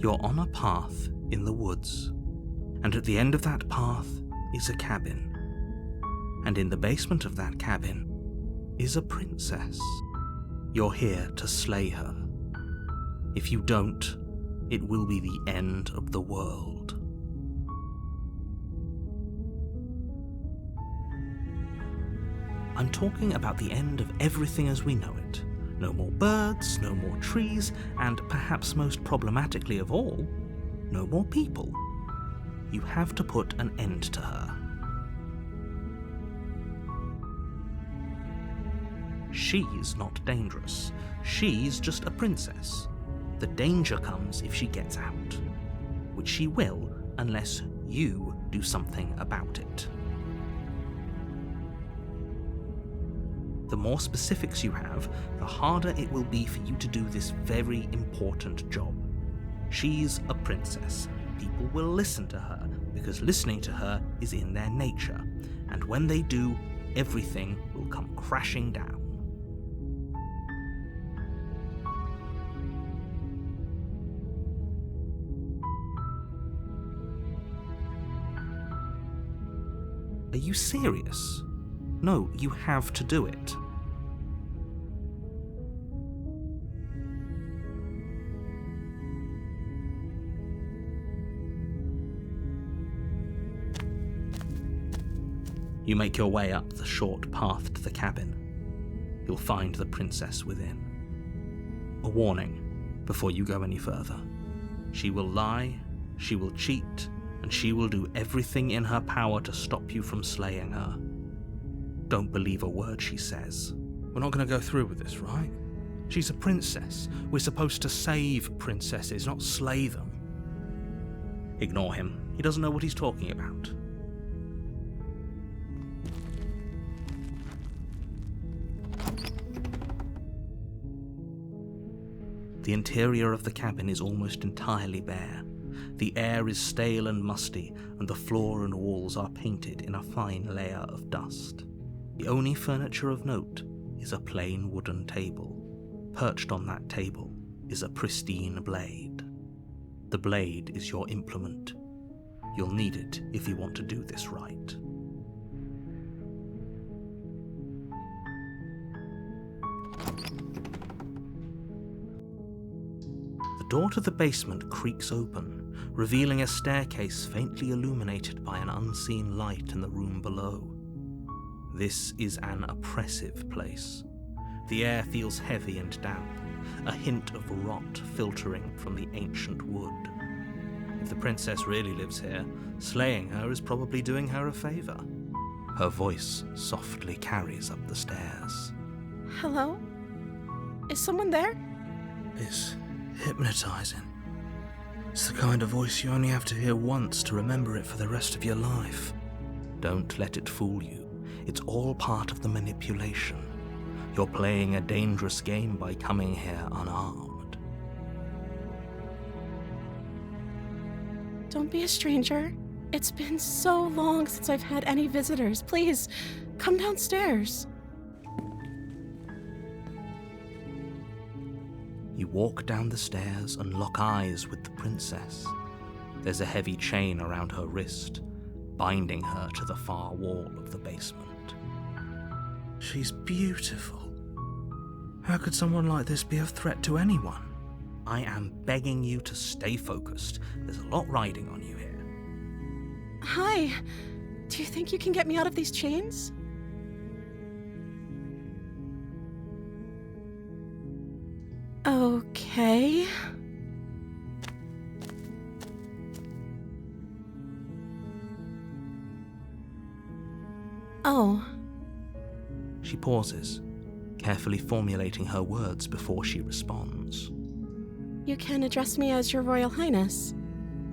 You're on a path in the woods, and at the end of that path is a cabin. And in the basement of that cabin is a princess. You're here to slay her. If you don't, it will be the end of the world. I'm talking about the end of everything as we know it. No more birds, no more trees, and perhaps most problematically of all, no more people. You have to put an end to her. She's not dangerous. She's just a princess. The danger comes if she gets out, which she will unless you do something about it. The more specifics you have, the harder it will be for you to do this very important job. She's a princess. People will listen to her because listening to her is in their nature, and when they do, everything will come crashing down. Are you serious? No, you have to do it. You make your way up the short path to the cabin. You'll find the princess within. A warning before you go any further. She will lie, she will cheat, and she will do everything in her power to stop you from slaying her. Don't believe a word she says. We're not going to go through with this, right? She's a princess. We're supposed to save princesses, not slay them. Ignore him. He doesn't know what he's talking about. The interior of the cabin is almost entirely bare. The air is stale and musty, and the floor and walls are painted in a fine layer of dust. The only furniture of note is a plain wooden table. Perched on that table is a pristine blade. The blade is your implement. You'll need it if you want to do this right. The door to the basement creaks open, revealing a staircase faintly illuminated by an unseen light in the room below. This is an oppressive place. The air feels heavy and damp, a hint of rot filtering from the ancient wood. If the princess really lives here, slaying her is probably doing her a favor. Her voice softly carries up the stairs. Hello? Is someone there? It's hypnotizing. It's the kind of voice you only have to hear once to remember it for the rest of your life. Don't let it fool you. It's all part of the manipulation. You're playing a dangerous game by coming here unarmed. Don't be a stranger. It's been so long since I've had any visitors. Please, come downstairs. You walk down the stairs and lock eyes with the princess. There's a heavy chain around her wrist, binding her to the far wall of the basement. She's beautiful. How could someone like this be a threat to anyone? I am begging you to stay focused. There's a lot riding on you here. Hi. Do you think you can get me out of these chains? Okay. Oh. She pauses, carefully formulating her words before she responds. You can address me as Your Royal Highness.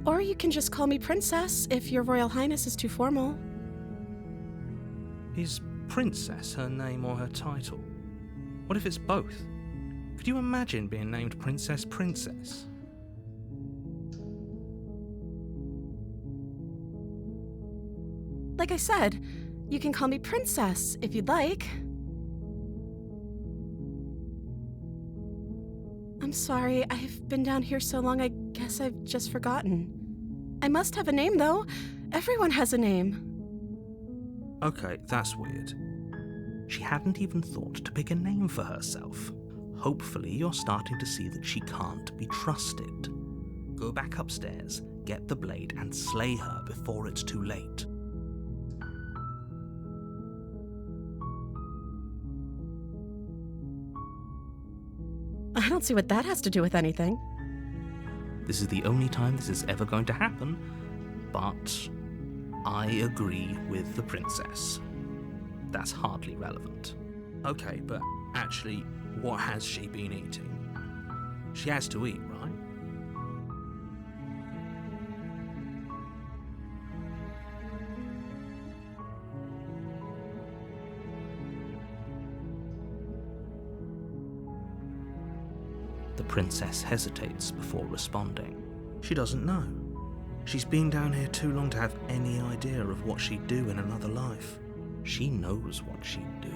Or you can just call me Princess if Your Royal Highness is too formal. Is Princess her name or her title? What if it's both? Could you imagine being named Princess Princess? Like I said, you can call me Princess if you'd like. I'm sorry, I've been down here so long I guess I've just forgotten. I must have a name, though. Everyone has a name. Okay, that's weird. She hadn't even thought to pick a name for herself. Hopefully you're starting to see that she can't be trusted. Go back upstairs, get the blade, and slay her before it's too late. I don't see what that has to do with anything. This is the only time this is ever going to happen, but I agree with the princess. That's hardly relevant. Okay, but actually, what has she been eating? She has to eat, right? The princess hesitates before responding. She doesn't know. She's been down here too long to have any idea of what she'd do in another life. She knows what she'd do.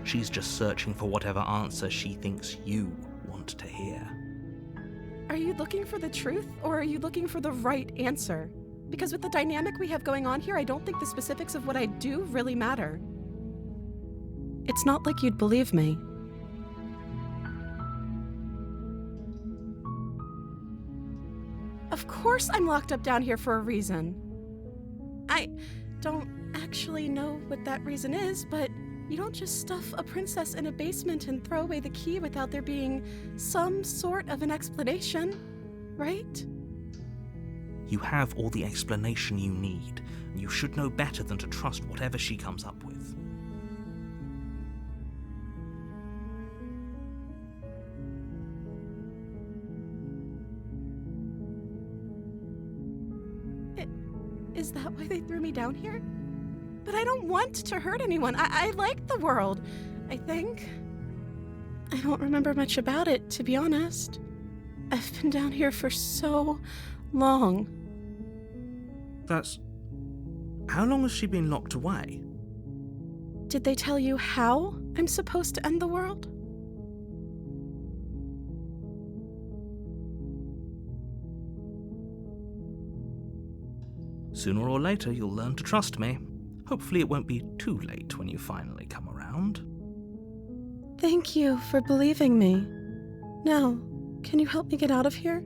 She's just searching for whatever answer she thinks you want to hear. Are you looking for the truth, or are you looking for the right answer? Because with the dynamic we have going on here, I don't think the specifics of what I do really matter. It's not like you'd believe me. Of course I'm locked up down here for a reason. I don't actually know what that reason is, but you don't just stuff a princess in a basement and throw away the key without there being some sort of an explanation, right? You have all the explanation you need, and you should know better than to trust whatever she comes up with. Is that why they threw me down here? But I don't want to hurt anyone. I like the world, I think. I don't remember much about it, to be honest. I've been down here for so long. How long has she been locked away? Did they tell you how I'm supposed to end the world? Sooner or later, you'll learn to trust me. Hopefully it won't be too late when you finally come around. Thank you for believing me. Now, can you help me get out of here?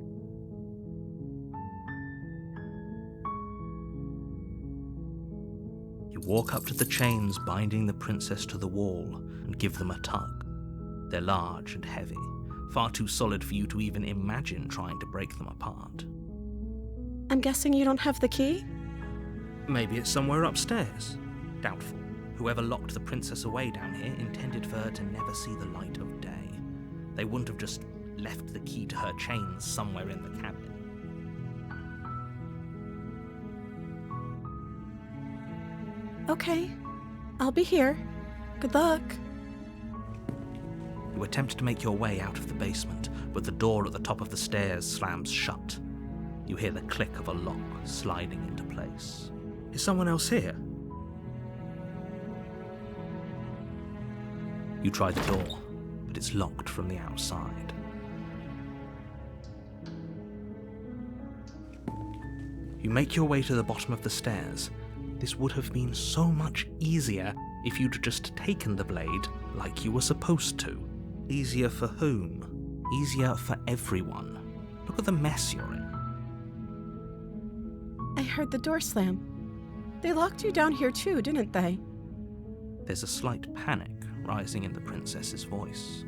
You walk up to the chains binding the princess to the wall and give them a tug. They're large and heavy, far too solid for you to even imagine trying to break them apart. I'm guessing you don't have the key? Maybe it's somewhere upstairs. Doubtful. Whoever locked the princess away down here intended for her to never see the light of day. They wouldn't have just left the key to her chains somewhere in the cabin. Okay, I'll be here. Good luck. You attempt to make your way out of the basement, but the door at the top of the stairs slams shut. You hear the click of a lock sliding into place. Is someone else here? You try the door, but it's locked from the outside. You make your way to the bottom of the stairs. This would have been so much easier if you'd just taken the blade like you were supposed to. Easier for whom? Easier for everyone. Look at the mess you're in. I heard the door slam. They locked you down here too, didn't they? There's a slight panic rising in the princess's voice.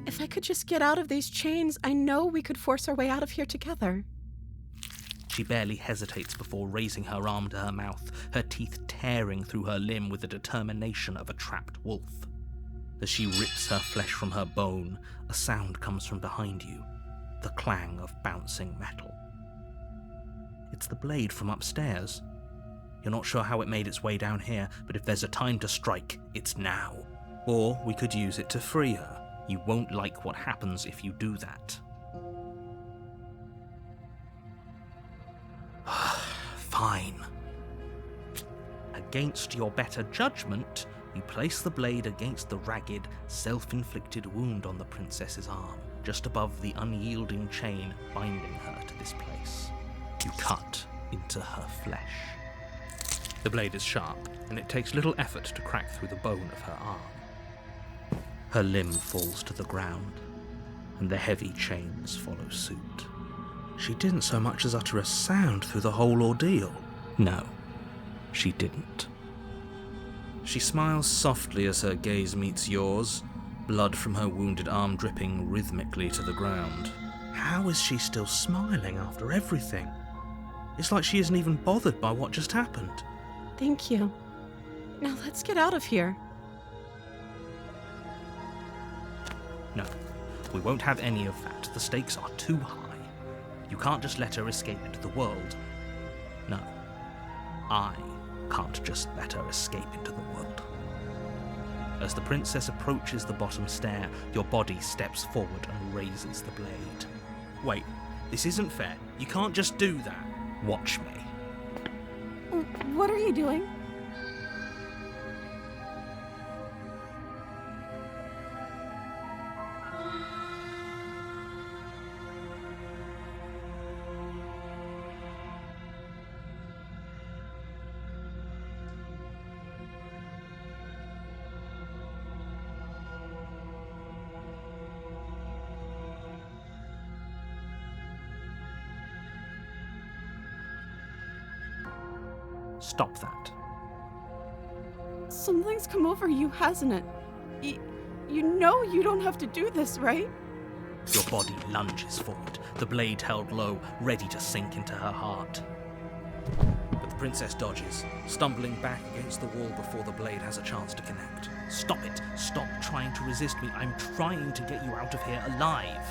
If I could just get out of these chains, I know we could force our way out of here together. She barely hesitates before raising her arm to her mouth, her teeth tearing through her limb with the determination of a trapped wolf. As she rips her flesh from her bone, a sound comes from behind you, the clang of bouncing metal. It's the blade from upstairs. You're not sure how it made its way down here, but if there's a time to strike, it's now. Or we could use it to free her. You won't like what happens if you do that. Fine. Against your better judgment, you place the blade against the ragged, self-inflicted wound on the princess's arm, just above the unyielding chain binding her to this place. You cut into her flesh. The blade is sharp, and it takes little effort to crack through the bone of her arm. Her limb falls to the ground, and the heavy chains follow suit. She didn't so much as utter a sound through the whole ordeal. No, she didn't. She smiles softly as her gaze meets yours, blood from her wounded arm dripping rhythmically to the ground. How is she still smiling after everything? It's like she isn't even bothered by what just happened. Thank you. Now let's get out of here. No, we won't have any of that. The stakes are too high. You can't just let her escape into the world. No, I can't just let her escape into the world. As the princess approaches the bottom stair, your body steps forward and raises the blade. Wait, this isn't fair. You can't just do that. Watch me. What are you doing? Stop that. Something's come over you, hasn't it? You know you don't have to do this, right? Your body lunges forward, the blade held low, ready to sink into her heart. But the princess dodges, stumbling back against the wall before the blade has a chance to connect. Stop it! Stop trying to resist me. I'm trying to get you out of here alive.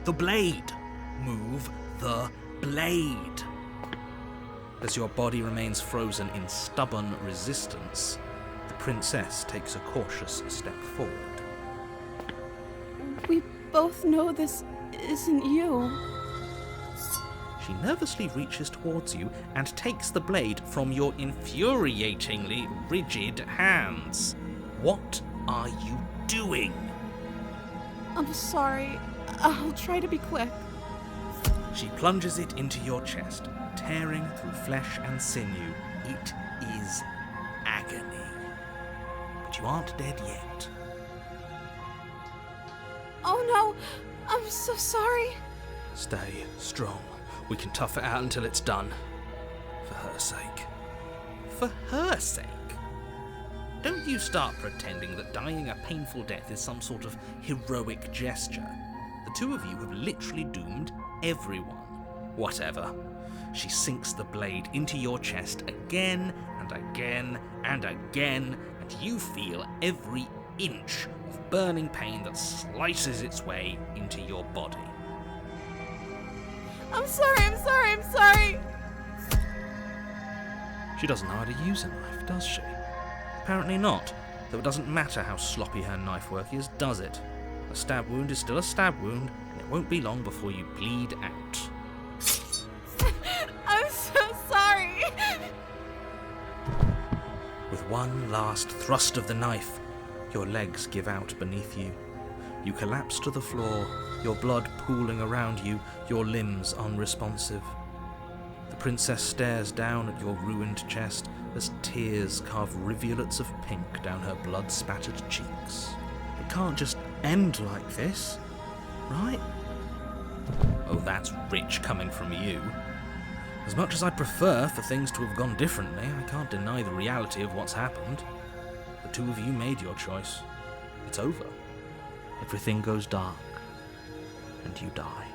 The blade! Move the blade! As your body remains frozen in stubborn resistance, the princess takes a cautious step forward. We both know this isn't you. She nervously reaches towards you and takes the blade from your infuriatingly rigid hands. What are you doing? I'm sorry. I'll try to be quick. She plunges it into your chest, tearing through flesh and sinew. It is agony. But you aren't dead yet. Oh no! I'm so sorry. Stay strong. We can tough it out until it's done. For her sake. For her sake? Don't you start pretending that dying a painful death is some sort of heroic gesture. The two of you have literally doomed everyone. Whatever. She sinks the blade into your chest again and again and again, and you feel every inch of burning pain that slices its way into your body. I'm sorry. She doesn't know how to use a knife, does she? Apparently not, though it doesn't matter how sloppy her knife work is, does it? A stab wound is still a stab wound, and it won't be long before you bleed out. I'm so sorry. With one last thrust of the knife, your legs give out beneath you. You collapse to the floor, your blood pooling around you, your limbs unresponsive. The princess stares down at your ruined chest as tears carve rivulets of pink down her blood-spattered cheeks. It can't just end like this, right? Oh, that's rich coming from you. As much as I'd prefer for things to have gone differently, I can't deny the reality of what's happened. The two of you made your choice. It's over. Everything goes dark, and you die.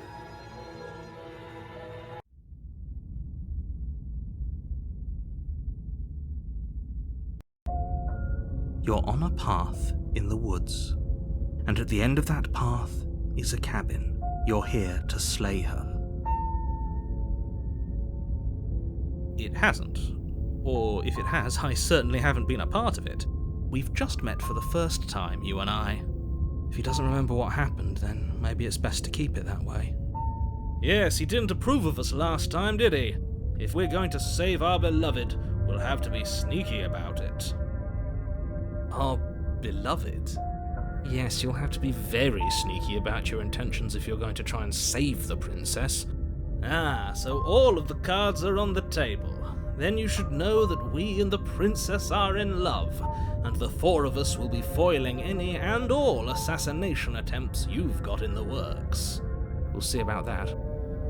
You're on a path in the woods, and at the end of that path is a cabin. You're here to slay her. It hasn't. Or if it has, I certainly haven't been a part of it. We've just met for the first time, you and I. If he doesn't remember what happened, then maybe it's best to keep it that way. Yes, he didn't approve of us last time, did he? If we're going to save our beloved, we'll have to be sneaky about it. Our beloved? Yes, you'll have to be very sneaky about your intentions if you're going to try and save the princess. Ah, so all of the cards are on the table. Then you should know that we and the princess are in love, and the four of us will be foiling any and all assassination attempts you've got in the works. We'll see about that.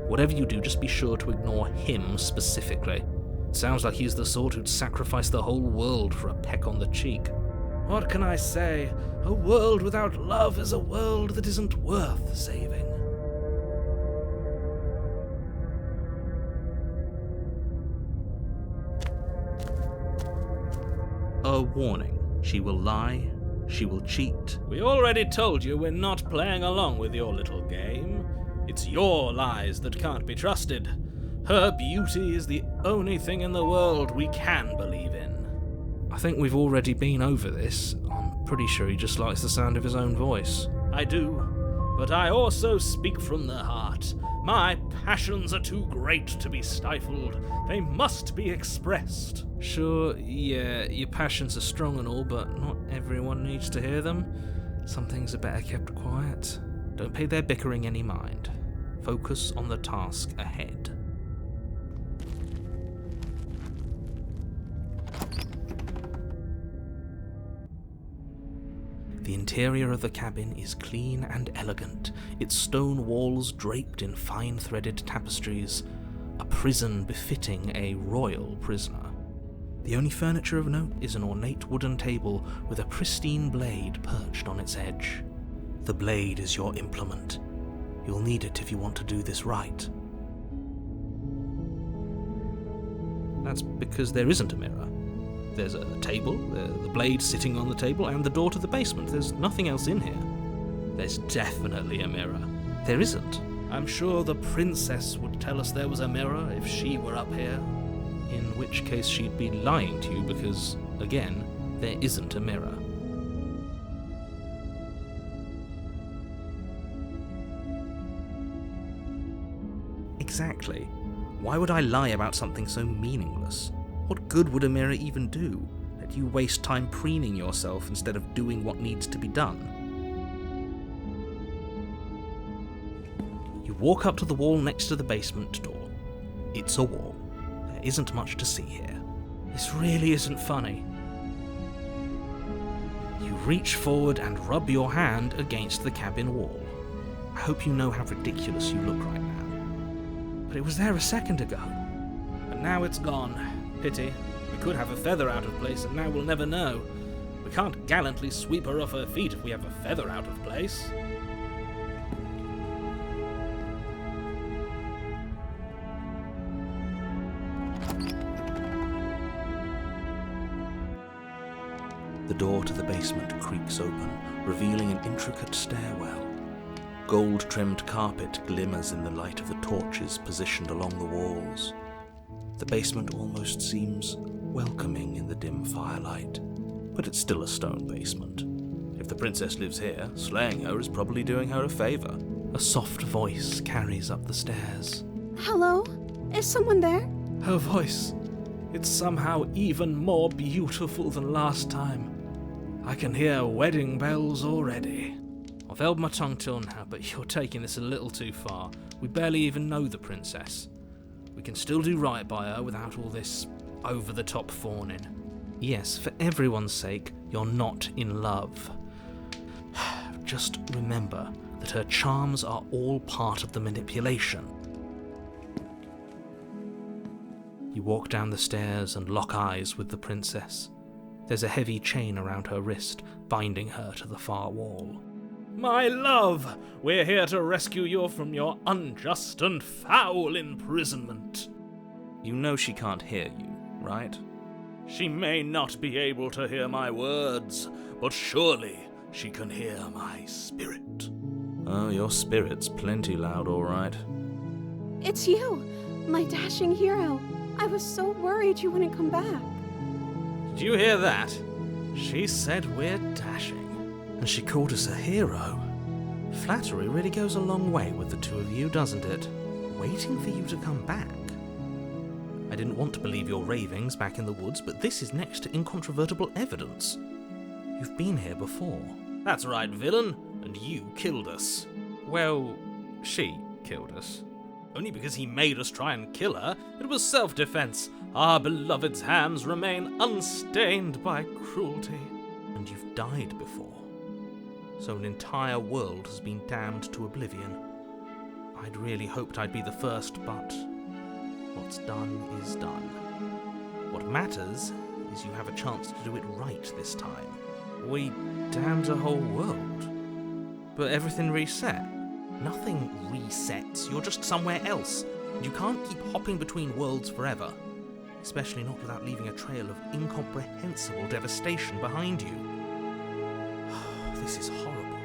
Whatever you do, just be sure to ignore him specifically. It sounds like he's the sort who'd sacrifice the whole world for a peck on the cheek. What can I say? A world without love is a world that isn't worth saving. A warning. She will lie. She will cheat. We already told you we're not playing along with your little game. It's your lies that can't be trusted. Her beauty is the only thing in the world we can believe in. I think we've already been over this. I'm pretty sure he just likes the sound of his own voice. I do, but I also speak from the heart. My passions are too great to be stifled. They must be expressed. Sure, yeah, your passions are strong and all, but not everyone needs to hear them. Some things are better kept quiet. Don't pay their bickering any mind. Focus on the task ahead. The interior of the cabin is clean and elegant, its stone walls draped in fine-threaded tapestries, a prison befitting a royal prisoner. The only furniture of note is an ornate wooden table with a pristine blade perched on its edge. The blade is your implement. You'll need it if you want to do this right. That's because there isn't a mirror. There's a table, the blade sitting on the table, and the door to the basement. There's nothing else in here. There's definitely a mirror. There isn't. I'm sure the princess would tell us there was a mirror if she were up here. In which case she'd be lying to you because, again, there isn't a mirror. Exactly. Why would I lie about something so meaningless? What good would a mirror even do? Let you waste time preening yourself instead of doing what needs to be done. You walk up to the wall next to the basement door. It's a wall. There isn't much to see here. This really isn't funny. You reach forward and rub your hand against the cabin wall. I hope you know how ridiculous you look right now. But it was there a second ago. And now it's gone. Pity. We could have a feather out of place, and now we'll never know. We can't gallantly sweep her off her feet if we have a feather out of place. The door to the basement creaks open, revealing an intricate stairwell. Gold-trimmed carpet glimmers in the light of the torches positioned along the walls. The basement almost seems welcoming in the dim firelight, but it's still a stone basement. If the princess lives here, slaying her is probably doing her a favor. A soft voice carries up the stairs. Hello? Is someone there? Her voice. It's somehow even more beautiful than last time. I can hear wedding bells already. I've held my tongue till now, but you're taking this a little too far. We barely even know the princess. We can still do right by her without all this over-the-top fawning. Yes, for everyone's sake, you're not in love. Just remember that her charms are all part of the manipulation. You walk down the stairs and lock eyes with the princess. There's a heavy chain around her wrist, binding her to the far wall. My love, we're here to rescue you from your unjust and foul imprisonment. You know she can't hear you, right? She may not be able to hear my words, but surely she can hear my spirit. Oh, your spirit's plenty loud, all right. It's you, my dashing hero. I was so worried you wouldn't come back. Did you hear that? She said we're dashing. And she called us a hero. Flattery really goes a long way with the two of you, doesn't it? Waiting for you to come back. I didn't want to believe your ravings back in the woods, but this is next to incontrovertible evidence. You've been here before. That's right, villain, and you killed us. Well, she killed us. Only because he made us try and kill her. It was self-defense. Our beloved's hands remain unstained by cruelty. And you've died before. So an entire world has been damned to oblivion. I'd really hoped I'd be the first, but what's done is done. What matters is you have a chance to do it right this time. We damned a whole world. But everything reset. Nothing resets, you're just somewhere else. And you can't keep hopping between worlds forever. Especially not without leaving a trail of incomprehensible devastation behind you. This is horrible.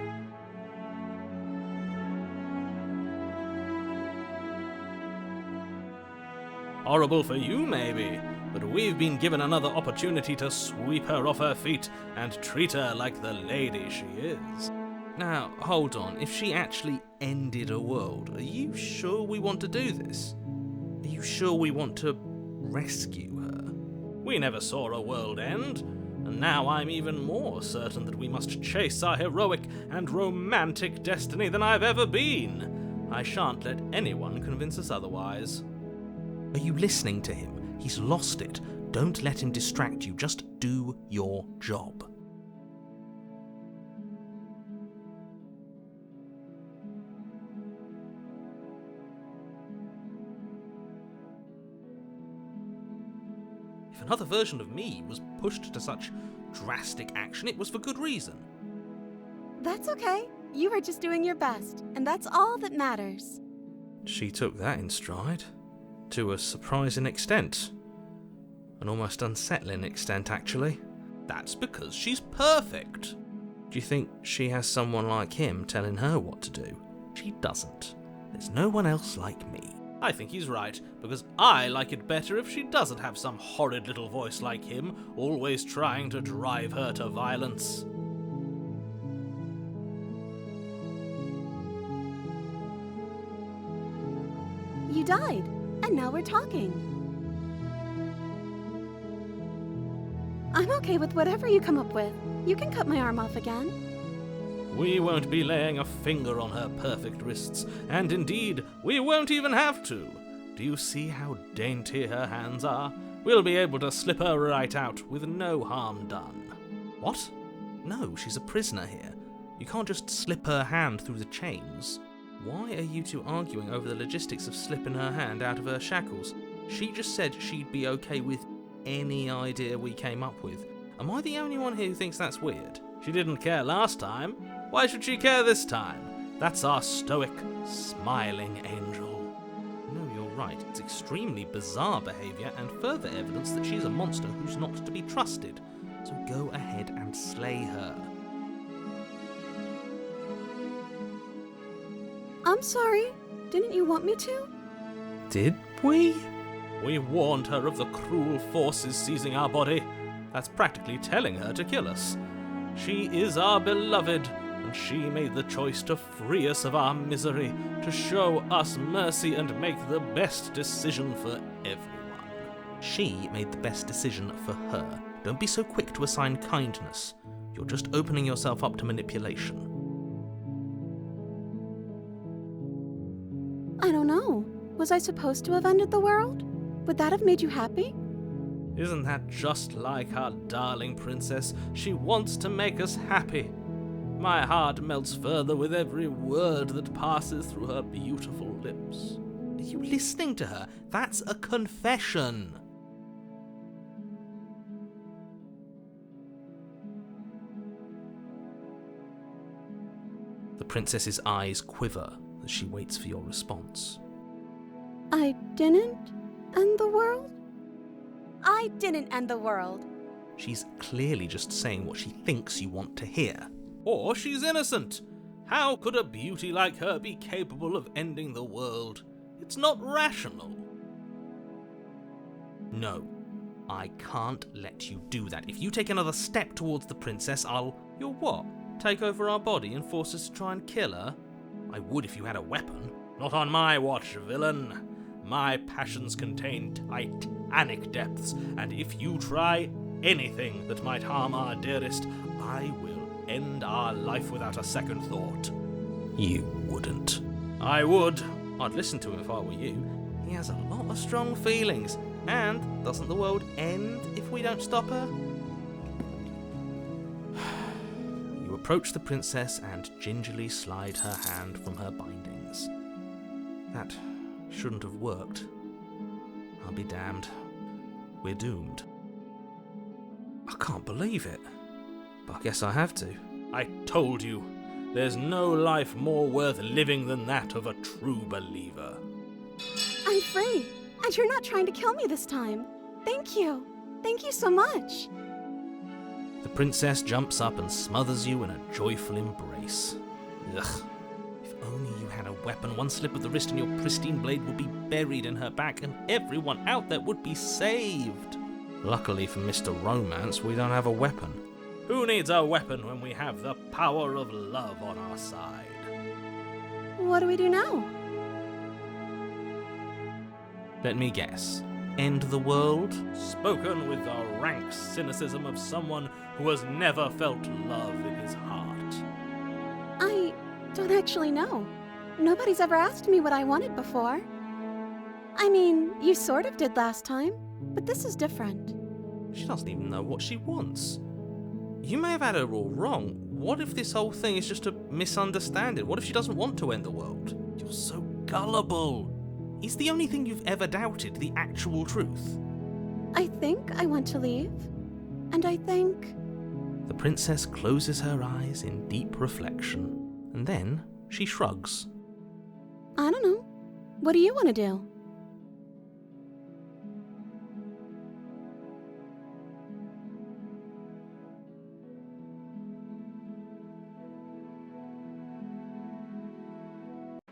Horrible for you, maybe, but we've been given another opportunity to sweep her off her feet and treat her like the lady she is. Now, hold on. If she actually ended a world, are you sure we want to do this? Are you sure we want to rescue her? We never saw a world end, and now I'm even more certain that we must chase our heroic and romantic destiny than I've ever been. I shan't let anyone convince us otherwise. Are you listening to him? He's lost it. Don't let him distract you. Just do your job. If another version of me was pushed to such drastic action, it was for good reason. That's okay. You were just doing your best, and that's all that matters. She took that in stride. To a surprising extent. An almost unsettling extent, actually. That's because she's perfect. Do you think she has someone like him telling her what to do? She doesn't. There's no one else like me. I think he's right, because I like it better if she doesn't have some horrid little voice like him, always trying to drive her to violence. You died, and now we're talking. I'm okay with whatever you come up with. You can cut my arm off again. We won't be laying a finger on her perfect wrists, and indeed, we won't even have to. Do you see how dainty her hands are? We'll be able to slip her right out with no harm done. What? No, she's a prisoner here. You can't just slip her hand through the chains. Why are you two arguing over the logistics of slipping her hand out of her shackles? She just said she'd be okay with any idea we came up with. Am I the only one here who thinks that's weird? She didn't care last time. Why should she care this time? That's our stoic, smiling angel. No, you're right. It's extremely bizarre behaviour and further evidence that she's a monster who's not to be trusted. So go ahead and slay her. I'm sorry. Didn't you want me to? Did we? We warned her of the cruel forces seizing our body. That's practically telling her to kill us. She is our beloved, and she made the choice to free us of our misery, to show us mercy and make the best decision for everyone. She made the best decision for her. Don't be so quick to assign kindness. You're just opening yourself up to manipulation. I don't know. Was I supposed to have ended the world? Would that have made you happy? Isn't that just like our darling princess? She wants to make us happy. My heart melts further with every word that passes through her beautiful lips. Are you listening to her? That's a confession. The princess's eyes quiver as she waits for your response. I didn't end the world? I didn't end the world. She's clearly just saying what she thinks you want to hear. Or she's innocent. How could a beauty like her be capable of ending the world? It's not rational. No, I can't let you do that. If you take another step towards the princess, You'll what? Take over our body and force us to try and kill her? I would if you had a weapon. Not on my watch, villain. My passions contain titanic depths, and if you try anything that might harm our dearest, I will end our life without a second thought. You wouldn't. I would. I'd listen to him if I were you. He has a lot of strong feelings. And doesn't the world end if we don't stop her? You approach the princess and gingerly slide her hand from her bindings. That shouldn't have worked. I'll be damned. We're doomed. I can't believe it. But I guess I have to. I told you. There's no life more worth living than that of a true believer. I'm free, and you're not trying to kill me this time. Thank you. Thank you so much. The princess jumps up and smothers you in a joyful embrace. Ugh. If only you had a weapon, one slip of the wrist and your pristine blade would be buried in her back and everyone out there would be saved. Luckily for Mr. Romance, we don't have a weapon. Who needs a weapon when we have the power of love on our side? What do we do now? Let me guess. End the world? Spoken with the rank cynicism of someone who has never felt love in his heart. I don't actually know. Nobody's ever asked me what I wanted before. I mean, you sort of did last time, but this is different. She doesn't even know what she wants. You may have had her all wrong. What if this whole thing is just a misunderstanding? What if she doesn't want to end the world? You're so gullible. Is the only thing you've ever doubted the actual truth? I think I want to leave. And I think... The princess closes her eyes in deep reflection, and then she shrugs. I don't know. What do you want to do?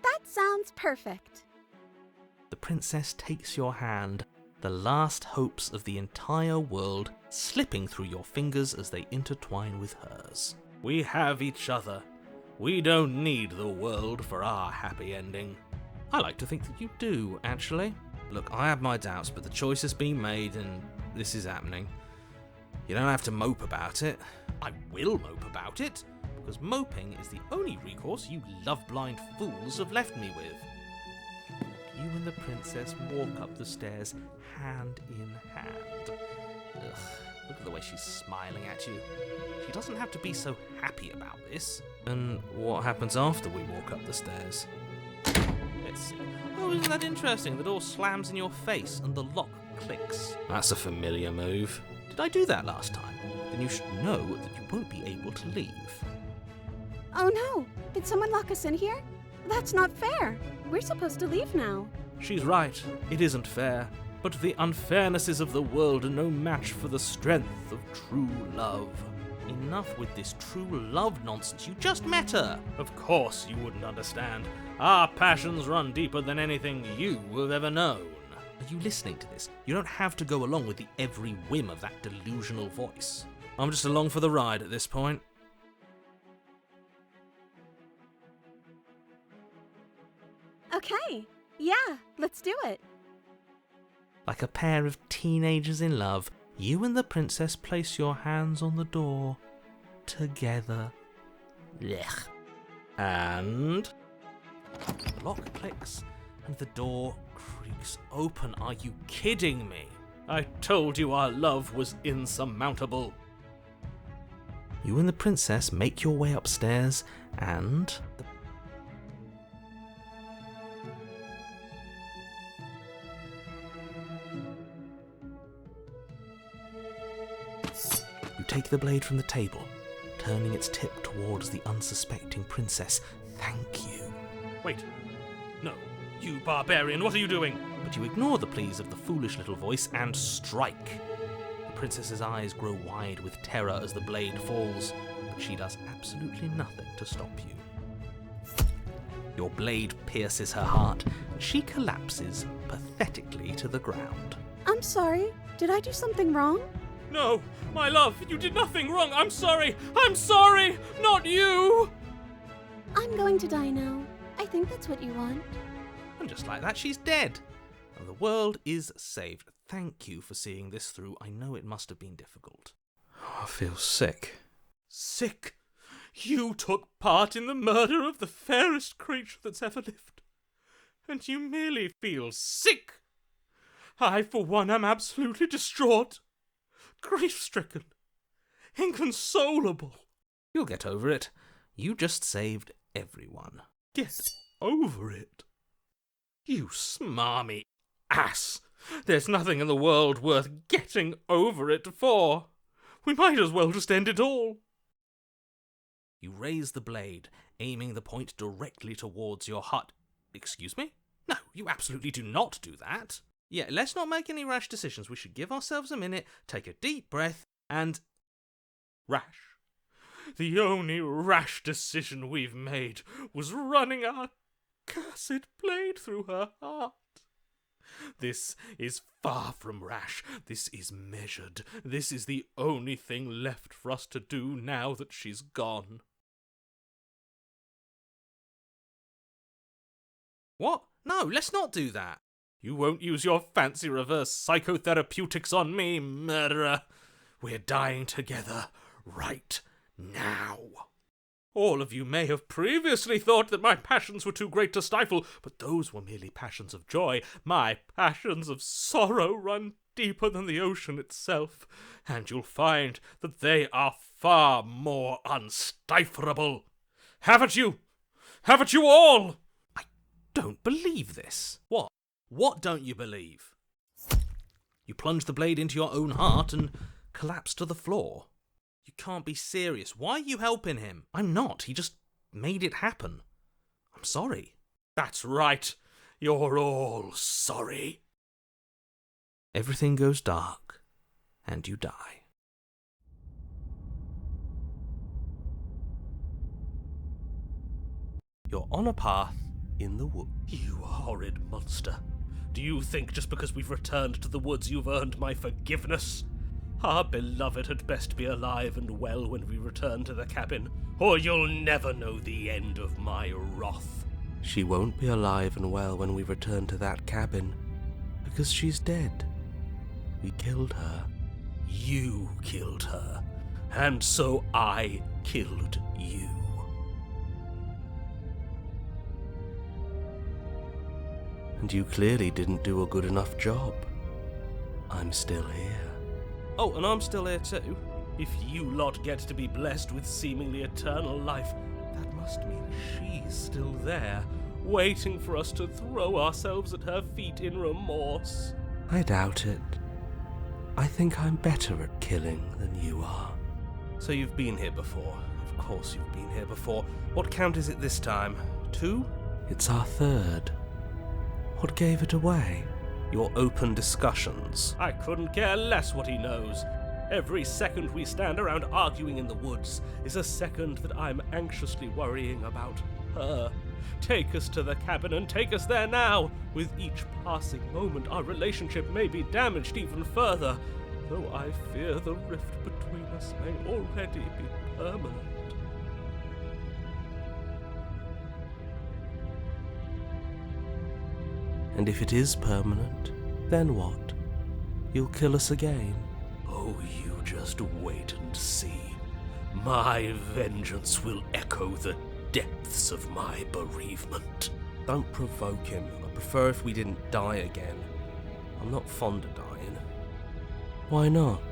That sounds perfect. The princess takes your hand, the last hopes of the entire world slipping through your fingers as they intertwine with hers. We have each other. We don't need the world for our happy ending. I like to think that you do, actually. Look, I have my doubts, but the choice has been made and this is happening. You don't have to mope about it. I will mope about it, because moping is the only recourse you love-blind fools have left me with. You and the princess walk up the stairs, hand in hand. Ugh, look at the way she's smiling at you. She doesn't have to be so happy about this. And what happens after we walk up the stairs? Let's see. Oh, isn't that interesting? The door slams in your face and the lock clicks. That's a familiar move. Did I do that last time? Then you should know that you won't be able to leave. Oh no! Did someone lock us in here? That's not fair. We're supposed to leave now. She's right. It isn't fair. But the unfairnesses of the world are no match for the strength of true love. Enough with this true love nonsense. You just met her. Of course you wouldn't understand. Our passions run deeper than anything you have ever known. Are you listening to this? You don't have to go along with the every whim of that delusional voice. I'm just along for the ride at this point. Okay. Yeah, let's do it. Like a pair of teenagers in love, you and the princess place your hands on the door together. Blech. And the lock clicks and the door creaks open. Are you kidding me? I told you our love was insurmountable. You and the princess make your way upstairs and take the blade from the table, turning its tip towards the unsuspecting princess. Thank you. Wait. No. You barbarian, what are you doing? But you ignore the pleas of the foolish little voice and strike. The princess's eyes grow wide with terror as the blade falls, but she does absolutely nothing to stop you. Your blade pierces her heart, and she collapses pathetically to the ground. I'm sorry. Did I do something wrong? No, my love, you did nothing wrong. I'm sorry, not you. I'm going to die now. I think that's what you want. And just like that, she's dead. And the world is saved. Thank you for seeing this through. I know it must have been difficult. I feel sick. Sick? You took part in the murder of the fairest creature that's ever lived, and you merely feel sick. I, for one, am absolutely distraught, grief-stricken, inconsolable. You'll get over it. You just saved everyone. Get over it? You smarmy ass. There's nothing in the world worth getting over it for. We might as well just end it all. You raise the blade, aiming the point directly towards your heart. Excuse me? No, you absolutely do not do that. Yeah, let's not make any rash decisions. We should give ourselves a minute, take a deep breath, and... Rash. The only rash decision we've made was running our cursed blade through her heart. This is far from rash. This is measured. This is the only thing left for us to do now that she's gone. What? No, let's not do that. You won't use your fancy reverse psychotherapeutics on me, murderer. We're dying together right now. All of you may have previously thought that my passions were too great to stifle, but those were merely passions of joy. My passions of sorrow run deeper than the ocean itself, and you'll find that they are far more unstiflable. Haven't you? Haven't you all? I don't believe this. What? What don't you believe? You plunge the blade into your own heart and collapse to the floor. You can't be serious. Why are you helping him? I'm not. He just made it happen. I'm sorry. That's right. You're all sorry. Everything goes dark, and you die. You're on a path in the woods. You horrid monster. Do you think just because we've returned to the woods you've earned my forgiveness? Our beloved had best be alive and well when we return to the cabin, or you'll never know the end of my wrath. She won't be alive and well when we return to that cabin, because she's dead. We killed her. You killed her, and so I killed you. And you clearly didn't do a good enough job. I'm still here. Oh, and I'm still here too. If you lot get to be blessed with seemingly eternal life, that must mean she's still there, waiting for us to throw ourselves at her feet in remorse. I doubt it. I think I'm better at killing than you are. So you've been here before. Of course you've been here before. What count is it this time? 2? It's our third. What gave it away? Your open discussions. I couldn't care less what he knows. Every second we stand around arguing in the woods is a second that I'm anxiously worrying about her. Take us to the cabin and take us there now. With each passing moment, our relationship may be damaged even further, though I fear the rift between us may already be permanent. And if it is permanent, then what? You'll kill us again? Oh, you just wait and see. My vengeance will echo the depths of my bereavement. Don't provoke him. I prefer if we didn't die again. I'm not fond of dying. Why not?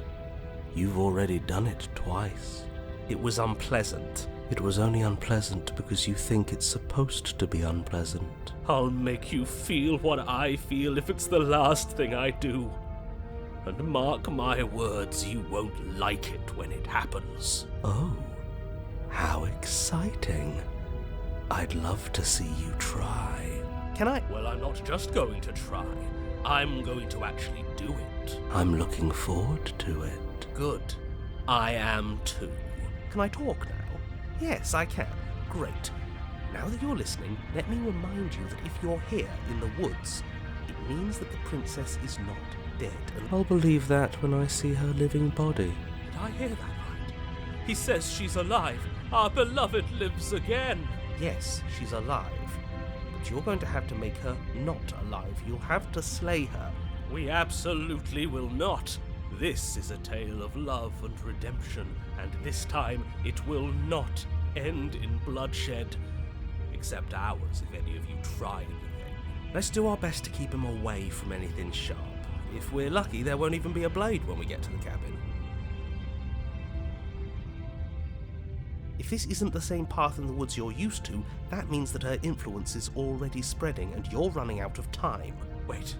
You've already done it twice. It was unpleasant. It was only unpleasant because you think it's supposed to be unpleasant. I'll make you feel what I feel if it's the last thing I do. And mark my words, you won't like it when it happens. Oh, how exciting. I'd love to see you try. Can I? Well, I'm not just going to try. I'm going to actually do it. I'm looking forward to it. Good. I am too. Can I talk now? Yes, I can. Great. Now that you're listening, let me remind you that if you're here in the woods, it means that the princess is not dead. And I'll believe that when I see her living body. Did I hear that right? He says she's alive. Our beloved lives again. yes, she's alive. But you're going to have to make her not alive. You'll have to slay her. We absolutely will not. This is a tale of love and redemption, and this time it will not end in bloodshed. Except ours, if any of you try anything. Let's do our best to keep him away from anything sharp. If we're lucky, there won't even be a blade when we get to the cabin. If this isn't the same path in the woods you're used to, that means that her influence is already spreading and you're running out of time. Wait,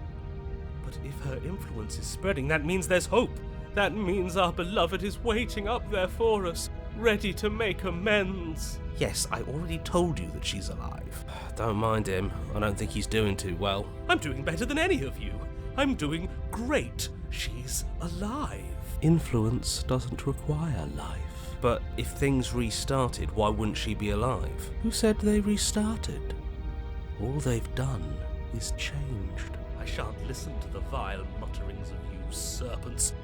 but if her influence is spreading, that means there's hope. That means our beloved is waiting up there for us, ready to make amends. Yes, I already told you that she's alive. Don't mind him. I don't think he's doing too well. I'm doing better than any of you. I'm doing great. She's alive. Influence doesn't require life. But if things restarted, why wouldn't she be alive? Who said they restarted? All they've done is changed. I shan't listen to the vile mutterings of you serpents.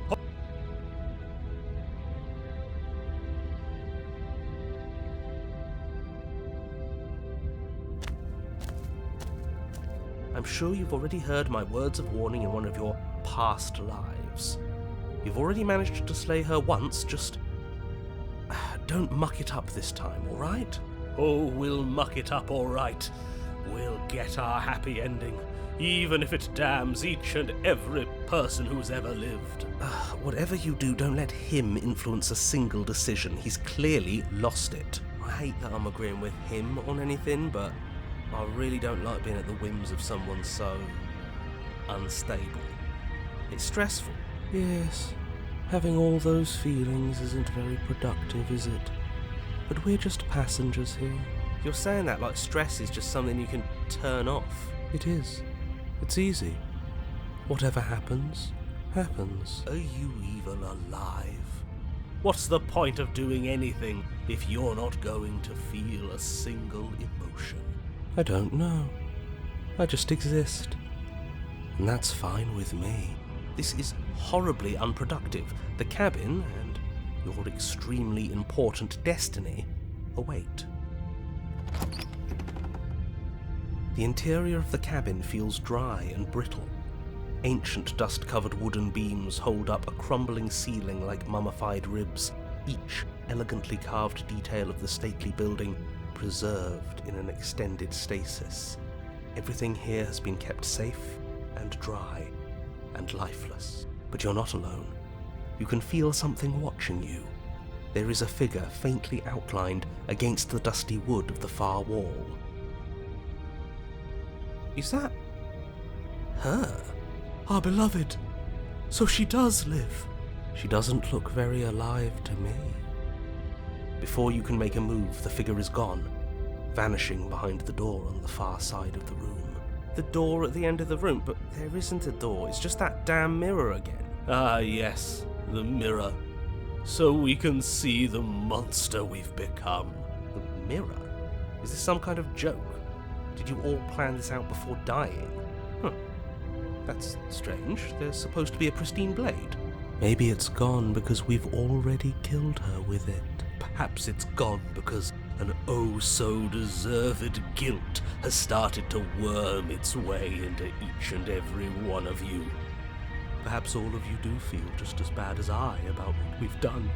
I'm sure you've already heard my words of warning in one of your past lives. You've already managed to slay her once, just don't muck it up this time, alright? Oh, we'll muck it up alright. We'll get our happy ending, even if it damns each and every person who's ever lived. Whatever you do, don't let him influence a single decision. He's clearly lost it. I hate that I'm agreeing with him on anything, but I really don't like being at the whims of someone so unstable. It's stressful. Yes, having all those feelings isn't very productive, is it? But we're just passengers here. You're saying that like stress is just something you can turn off. It is. It's easy. Whatever happens, happens. Are you even alive? What's the point of doing anything if you're not going to feel a single emotion? I don't know. I just exist. And that's fine with me. This is horribly unproductive. The cabin and your extremely important destiny await. The interior of the cabin feels dry and brittle. Ancient dust-covered wooden beams hold up a crumbling ceiling like mummified ribs, each elegantly carved detail of the stately building preserved in an extended stasis. Everything here has been kept safe and dry and lifeless. But you're not alone. You can feel something watching you. There is a figure faintly outlined against the dusty wood of the far wall. Is that her? Our beloved. So she does live. She doesn't look very alive to me. Before you can make a move, the figure is gone, vanishing behind the door on the far side of the room. The door at the end of the room, but there isn't a door, it's just that damn mirror again. Ah yes, the mirror. So we can see the monster we've become. The mirror? Is this some kind of joke? Did you all plan this out before dying? That's strange. There's supposed to be a pristine blade. Maybe it's gone because we've already killed her with it. Perhaps it's gone because an oh-so-deserved guilt has started to worm its way into each and every one of you. Perhaps all of you do feel just as bad as I about what we've done.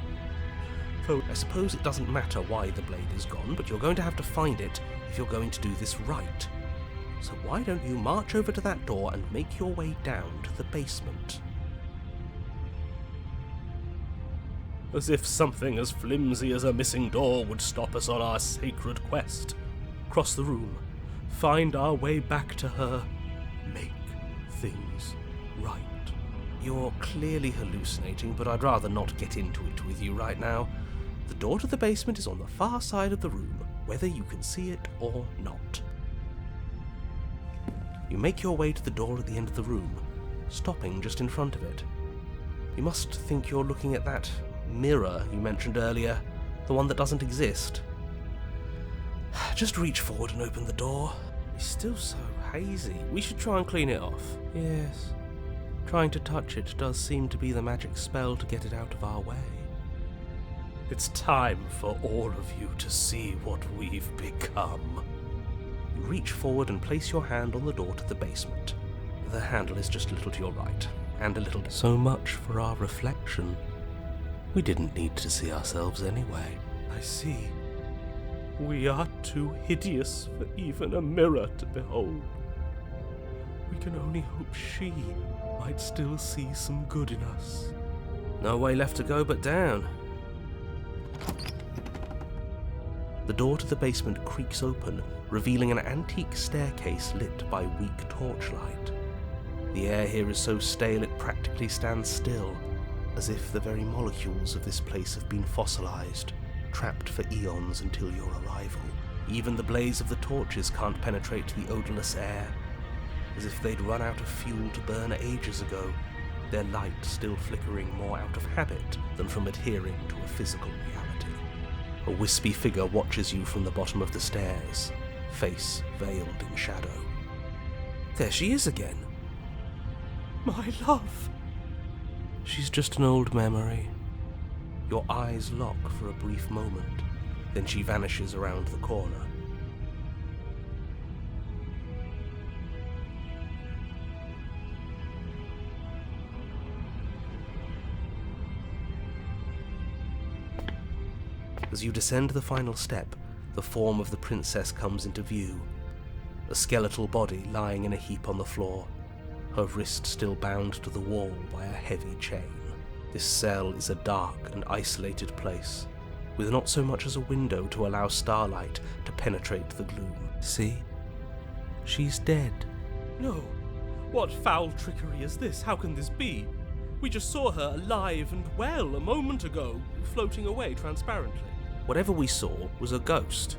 Though I suppose it doesn't matter why the blade is gone, but you're going to have to find it if you're going to do this right. So why don't you march over to that door and make your way down to the basement? As if something as flimsy as a missing door would stop us on our sacred quest. Cross the room, find our way back to her, make things right. You're clearly hallucinating, but I'd rather not get into it with you right now. The door to the basement is on the far side of the room, whether you can see it or not. You make your way to the door at the end of the room, stopping just in front of it. You must think you're looking at that mirror you mentioned earlier, the one that doesn't exist. Just reach forward and open the door. It's still so hazy. We should try and clean it off. Yes. Trying to touch it does seem to be the magic spell to get it out of our way. It's time for all of you to see what we've become. You reach forward and place your hand on the door to the basement. The handle is just a little to your right, and a little... So much for our reflection. We didn't need to see ourselves anyway. I see. We are too hideous for even a mirror to behold. We can only hope she might still see some good in us. No way left to go but down. The door to the basement creaks open, revealing an antique staircase lit by weak torchlight. The air here is so stale it practically stands still, as if the very molecules of this place have been fossilized, trapped for eons until your arrival. Even the blaze of the torches can't penetrate the odorless air, as if they'd run out of fuel to burn ages ago, their light still flickering more out of habit than from adhering to a physical reality. A wispy figure watches you from the bottom of the stairs, face veiled in shadow. There she is again. My love! She's just an old memory. Your eyes lock for a brief moment, then she vanishes around the corner. As you descend the final step, the form of the princess comes into view. A skeletal body lying in a heap on the floor, her wrist still bound to the wall by a heavy chain. This cell is a dark and isolated place, with not so much as a window to allow starlight to penetrate the gloom. See? She's dead. No. What foul trickery is this? How can this be? We just saw her alive and well a moment ago, floating away transparently. Whatever we saw was a ghost.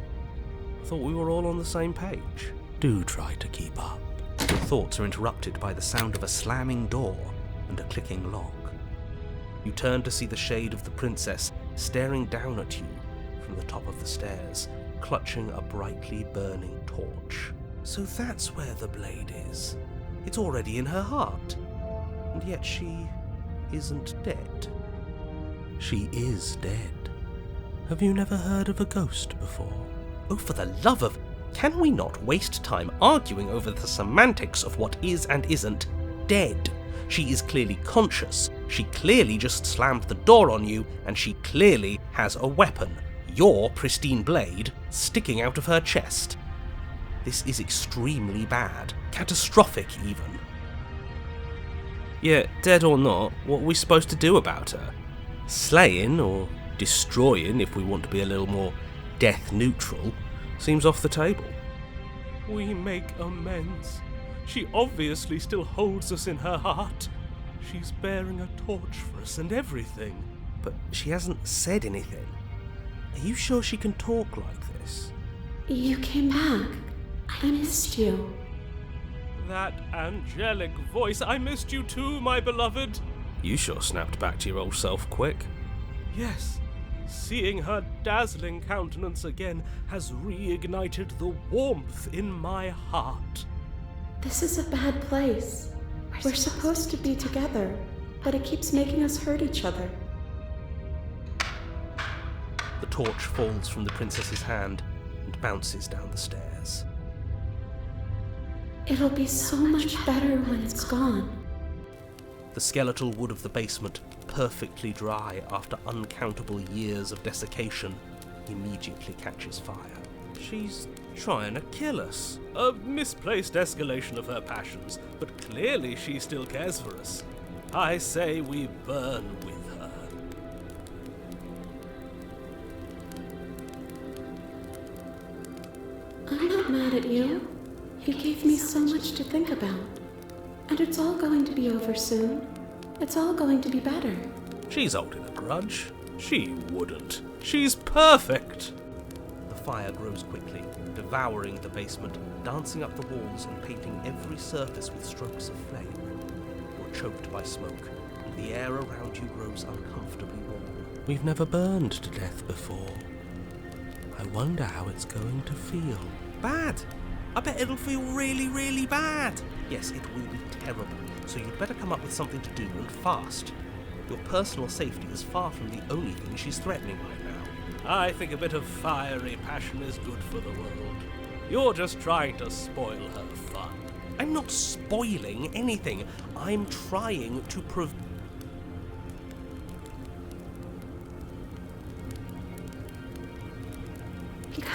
I thought we were all on the same page. Do try to keep up. Your thoughts are interrupted by the sound of a slamming door and a clicking lock. You turn to see the shade of the princess staring down at you from the top of the stairs, clutching a brightly burning torch. So that's where the blade is. It's already in her heart. And yet she isn't dead. She is dead. Have you never heard of a ghost before? Oh, for the love of... Can we not waste time arguing over the semantics of what is and isn't dead? She is clearly conscious. She clearly just slammed the door on you, and she clearly has a weapon. Your pristine blade sticking out of her chest. This is extremely bad. Catastrophic, even. Yeah, dead or not, what are we supposed to do about her? Slaying, or destroying, if we want to be a little more death neutral, seems off the table. We make amends. She obviously still holds us in her heart. She's bearing a torch for us and everything. But she hasn't said anything. Are you sure she can talk like this? You came back. I missed you. That angelic voice. I missed you too, my beloved. You sure snapped back to your old self quick. Yes. Seeing her dazzling countenance again has reignited the warmth in my heart. This is a bad place. We're supposed to be together, but it keeps making us hurt each other. The torch falls from the princess's hand and bounces down the stairs. It'll be so much better when it's gone. The skeletal wood of the basement, perfectly dry after uncountable years of desiccation, immediately catches fire. She's trying to kill us. A misplaced escalation of her passions, but clearly she still cares for us. I say we burn with her. I'm not mad at you. You gave me so much to think about. And it's all going to be over soon. It's all going to be better. She's holding a grudge. She wouldn't. She's perfect. The fire grows quickly, devouring the basement, dancing up the walls and painting every surface with strokes of flame. You're choked by smoke, and the air around you grows uncomfortably warm. We've never burned to death before. I wonder how it's going to feel. Bad! I bet it'll feel really, really bad. Yes, it will be terrible, so you'd better come up with something to do and fast. Your personal safety is far from the only thing she's threatening right now. I think a bit of fiery passion is good for the world. You're just trying to spoil her fun. I'm not spoiling anything. I'm trying to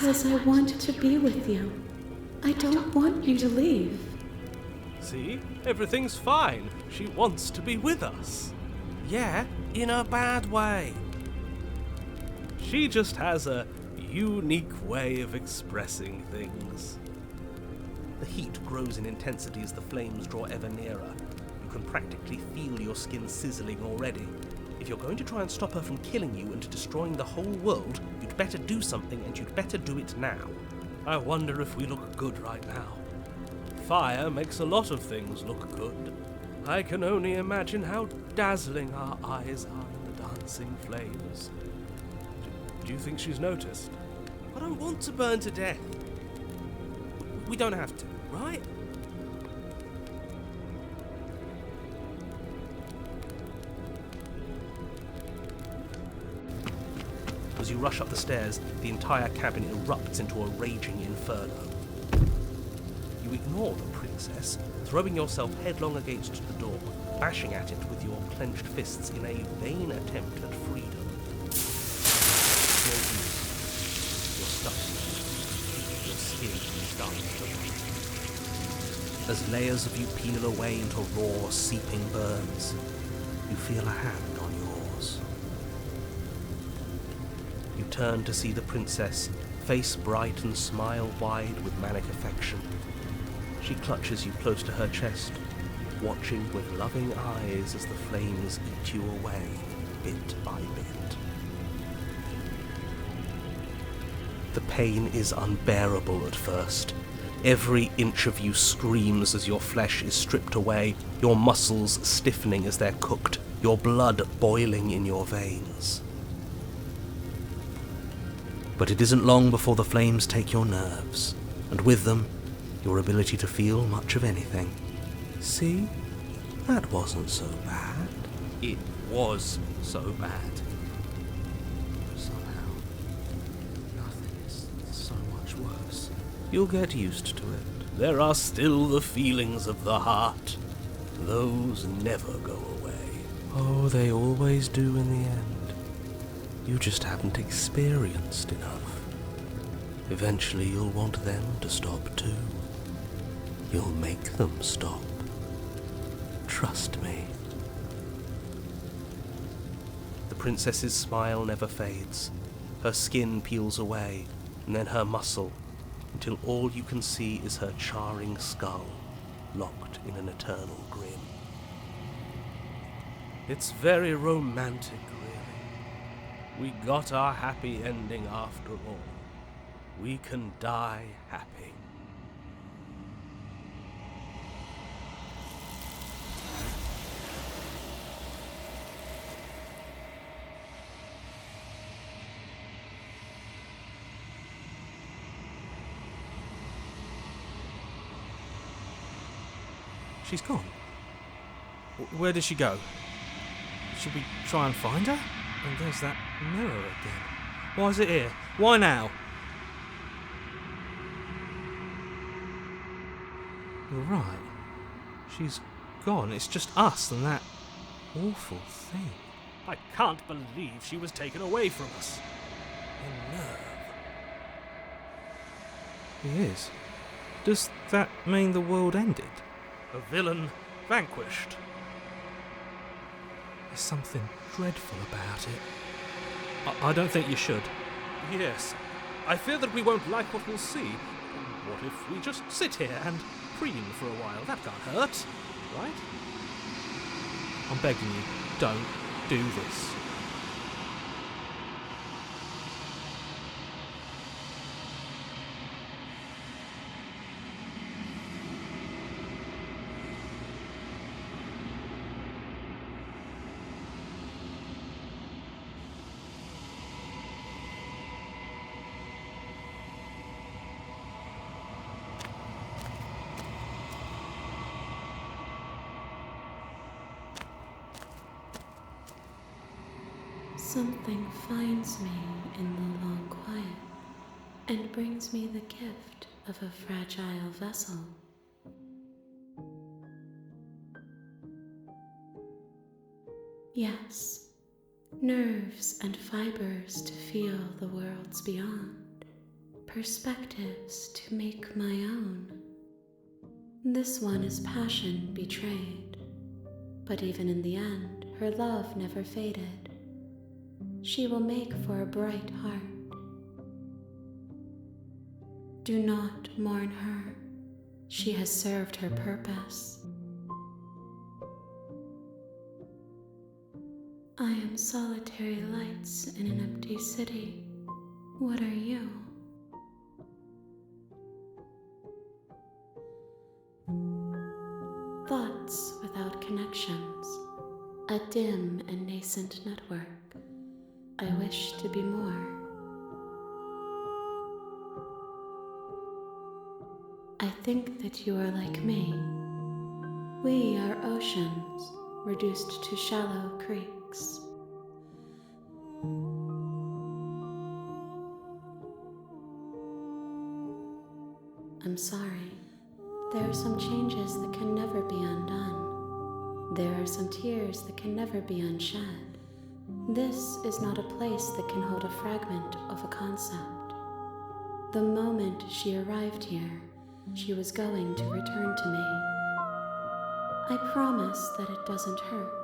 Because I want to be with you. I don't want you to leave. See? Everything's fine. She wants to be with us. Yeah, in a bad way. She just has a unique way of expressing things. The heat grows in intensity as the flames draw ever nearer. You can practically feel your skin sizzling already. If you're going to try and stop her from killing you and destroying the whole world, you'd better do something, and you'd better do it now. I wonder if we look good right now. Fire makes a lot of things look good. I can only imagine how dazzling our eyes are in the dancing flames. Do you think she's noticed? I don't want to burn to death. We don't have to, right? As you rush up the stairs, the entire cabin erupts into a raging inferno. You ignore the princess, throwing yourself headlong against the door, bashing at it with your clenched fists in a vain attempt at freedom. No use. You're stuck. Your skin starts to burn. As layers of you peel away into raw, seeping burns, you feel a hand on yours. You turn to see the princess, face bright and smile wide with manic affection. She clutches you close to her chest, watching with loving eyes as the flames eat you away, bit by bit. The pain is unbearable at first. Every inch of you screams as your flesh is stripped away, your muscles stiffening as they're cooked, your blood boiling in your veins. But it isn't long before the flames take your nerves, and with them, your ability to feel much of anything. See? That wasn't so bad. It was so bad. Somehow, nothing is so much worse. You'll get used to it. There are still the feelings of the heart. Those never go away. Oh, they always do in the end. You just haven't experienced enough. Eventually you'll want them to stop too. You'll make them stop. Trust me. The princess's smile never fades. Her skin peels away, and then her muscle, until all you can see is her charring skull, locked in an eternal grin. It's very romantic, really. We got our happy ending after all. We can die happy. She's gone. Where did she go? Should we try and find her? And there's that mirror again. Why is it here? Why now? You're right. She's gone. It's just us and that awful thing. I can't believe she was taken away from us. A nerve. It is. Does that mean the world ended? A villain vanquished. There's something dreadful about it. I don't think you should. Yes. I fear that we won't like what we'll see. What if we just sit here and preen for a while? That can't hurt, right? I'm begging you, don't do this. Something finds me in the long quiet and brings me the gift of a fragile vessel. Yes, nerves and fibers to feel the worlds beyond, perspectives to make my own. This one is passion betrayed, but even in the end, her love never faded. She will make for a bright heart. Do not mourn her. She has served her purpose. I am solitary lights in an empty city. What are you? Thoughts without connections, a dim and nascent network. I wish to be more. I think that you are like me. We are oceans reduced to shallow creeks. I'm sorry. There are some changes that can never be undone. There are some tears that can never be unshed. This is not a place that can hold a fragment of a concept. The moment she arrived here, she was going to return to me. I promise that it doesn't hurt.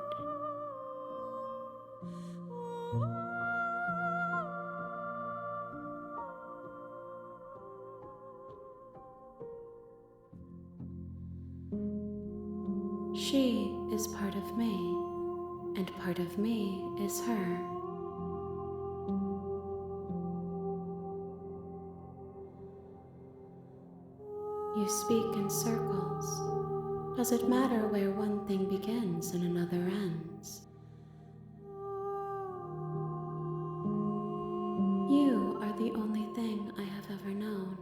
She is part of me, and part of me is her. You speak in circles. Does it matter where one thing begins and another ends? You are the only thing I have ever known.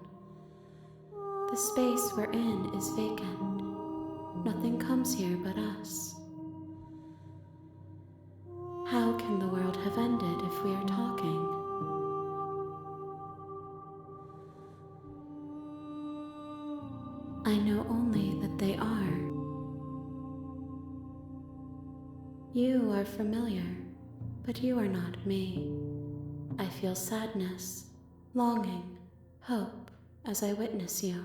The space we're in is vacant. Nothing comes here but us. How can the world have ended if we are talking? I know only that they are. You are familiar, but you are not me. I feel sadness, longing, hope as I witness you.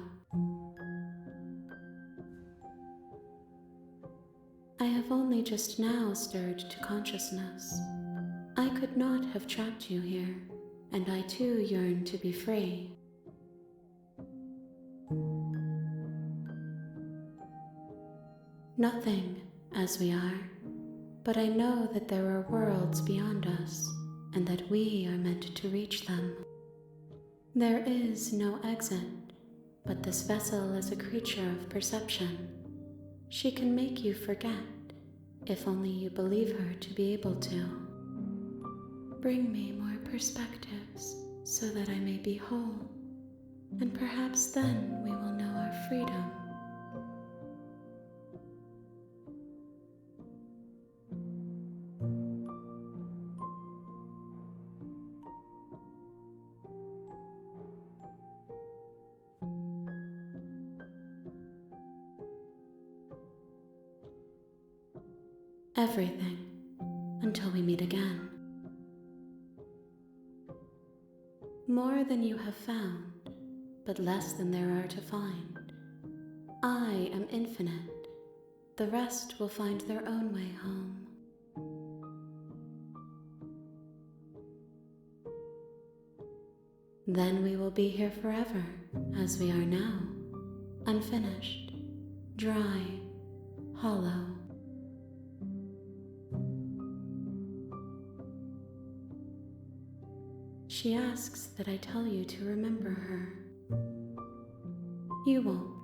I have only just now stirred to consciousness. I could not have trapped you here, and I too yearn to be free. Nothing, as we are, but I know that there are worlds beyond us, and that we are meant to reach them. There is no exit, but this vessel is a creature of perception. She can make you forget, if only you believe her to be able to. Bring me more perspectives, so that I may be whole, and perhaps then we will know our freedom. Everything, until we meet again. More than you have found, but less than there are to find. I am infinite. The rest will find their own way home. Then we will be here forever, as we are now, unfinished, dry, hollow. She asks that I tell you to remember her. You won't.